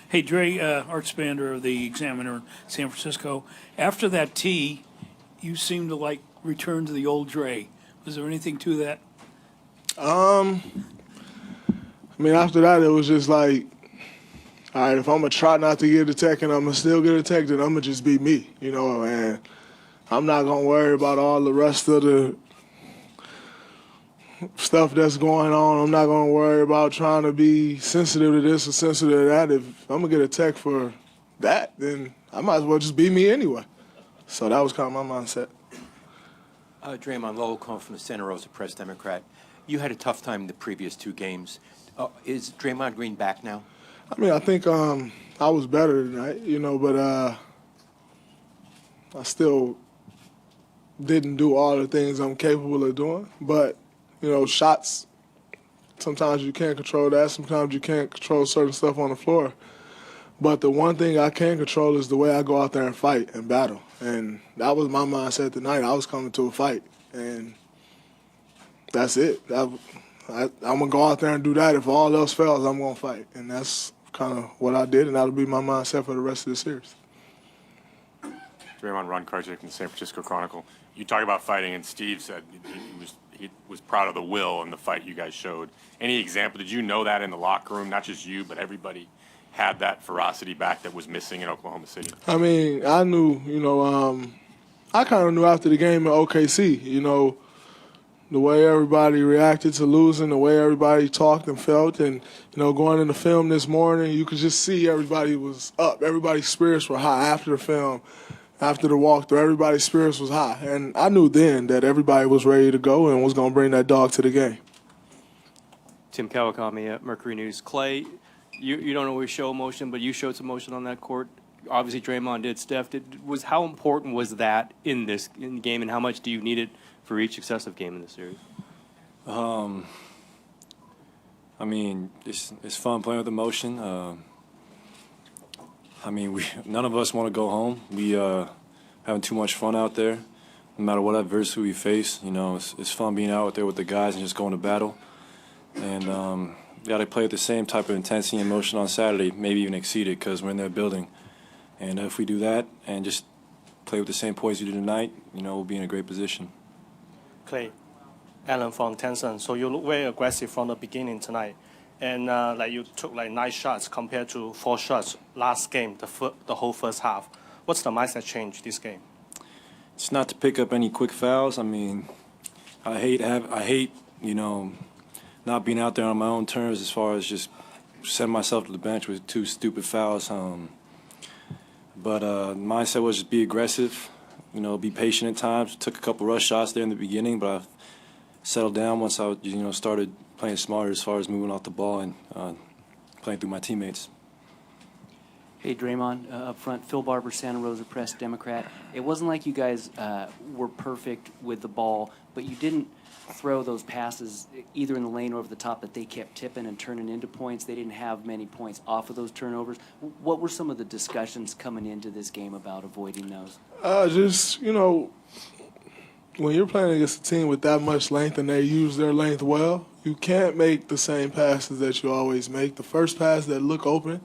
Hey, Dre, Art Spander of the Examiner in San Francisco. After that tee, you seemed to return to the old Dre. Was there anything to that? I mean, after that, it was just like, all right, if I'm going to try not to get a tech and I'm going to still get a tech, then I'm going to just be me, and I'm not going to worry about all the rest of the stuff that's going on. I'm not going to worry about trying to be sensitive to this or sensitive to that. If I'm going to get a tech for that, then I might as well just be me anyway. So that was kind of my mindset. Draymond Lowell, calling from the Santa Rosa Press Democrat. You had a tough time in the previous two games. Is Draymond Green back now? I mean, I think I was better tonight, but I still didn't do all the things I'm capable of doing. But shots, sometimes you can't control that. Sometimes you can't control certain stuff on the floor. But the one thing I can control is the way I go out there and fight and battle. And that was my mindset tonight. I was coming to a fight. And that's it. I'm going to go out there and do that. If all else fails, I'm going to fight. And that's kind of what I did, and that'll be my mindset for the rest of the series. Draymond, Ron Karczyk from the San Francisco Chronicle. You talk about fighting, and Steve said he was proud of the will and the fight you guys showed. Any example? Did you know that in the locker room? Not just you, but everybody had that ferocity back that was missing in Oklahoma City. I mean, I knew, I kind of knew after the game in OKC, the way everybody reacted to losing, the way everybody talked and felt, and, going in the film this morning, you could just see everybody was up. Everybody's spirits were high after the film. After the walkthrough, everybody's spirits was high. And I knew then that everybody was ready to go and was going to bring that dog to the game. Tim Kawakami at Mercury News. Clay, you don't always show emotion, but you showed some emotion on that court. Obviously, Draymond did. Steph did. How important was that in the game, and how much do you need it for each successive game in the series? I mean, it's fun playing with emotion. I mean, none of us want to go home. We having too much fun out there. No matter what adversity we face, it's fun being out there with the guys and just going to battle. And we got to play with the same type of intensity and emotion on Saturday, maybe even exceed it, because we're in that building. And if we do that and just play with the same poise we did tonight, we'll be in a great position. Clay, Alan from Thompson. So you look very aggressive from the beginning tonight. And you took 9 shots compared to 4 shots last game, the whole first half. What's the mindset change this game? It's not to pick up any quick fouls. I mean, I hate not being out there on my own terms as far as just sending myself to the bench with 2 stupid fouls. But mindset was just be aggressive, be patient at times. Took a couple rush shots there in the beginning, but I settled down once I started playing smarter as far as moving off the ball and playing through my teammates. Hey, Draymond, up front, Phil Barber, Santa Rosa Press Democrat. It wasn't like you guys were perfect with the ball, but you didn't throw those passes either in the lane or over the top that they kept tipping and turning into points. They didn't have many points off of those turnovers. What were some of the discussions coming into this game about avoiding those? When you're playing against a team with that much length and they use their length well, you can't make the same passes that you always make. The first pass that look open,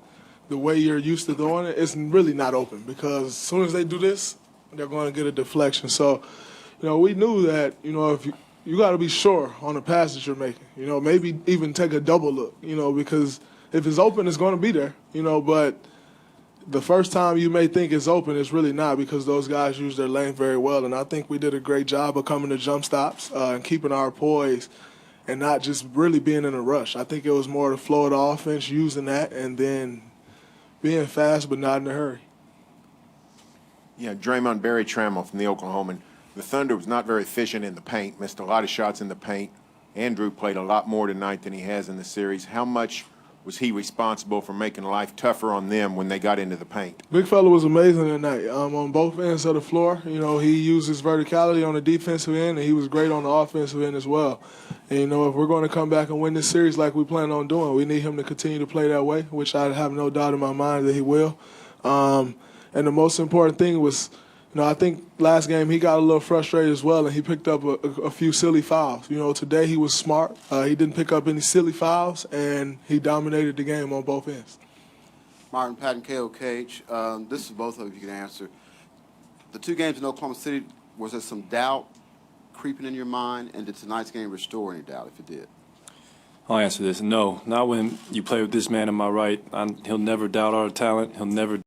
the way you're used to throwing it, it's really not open, because as soon as they do this, they're going to get a deflection. So, we knew that, if you got to be sure on the passes you're making. Maybe even take a double look, because if it's open, it's going to be there, but the first time you may think it's open, it's really not, because those guys use their length very well. And I think we did a great job of coming to jump stops and keeping our poise and not just really being in a rush. I think it was more the flow of the offense, using that, and then being fast but not in a hurry. Yeah, Draymond, Barry Trammell from the Oklahoman. The Thunder was not very efficient in the paint, missed a lot of shots in the paint. Andrew played a lot more tonight than he has in the series. How much was he responsible for making life tougher on them when they got into the paint? Big fella was amazing tonight on both ends of the floor. You know, he used his verticality on the defensive end, and he was great on the offensive end as well. And, you know, if we're going to come back and win this series like we plan on doing, we need him to continue to play that way, which I have no doubt in my mind that he will. And the most important thing was, you know, I think last game he got a little frustrated as well, and he picked up a few silly fouls. You know, today he was smart. He didn't pick up any silly fouls, and he dominated the game on both ends. Martin Patton, KOKH. This is both of you can answer. The 2 games in Oklahoma City, was there some doubt creeping in your mind, and did tonight's game restore any doubt, if it did? I'll answer this. No, not when you play with this man on my right. He'll never doubt our talent. He'll never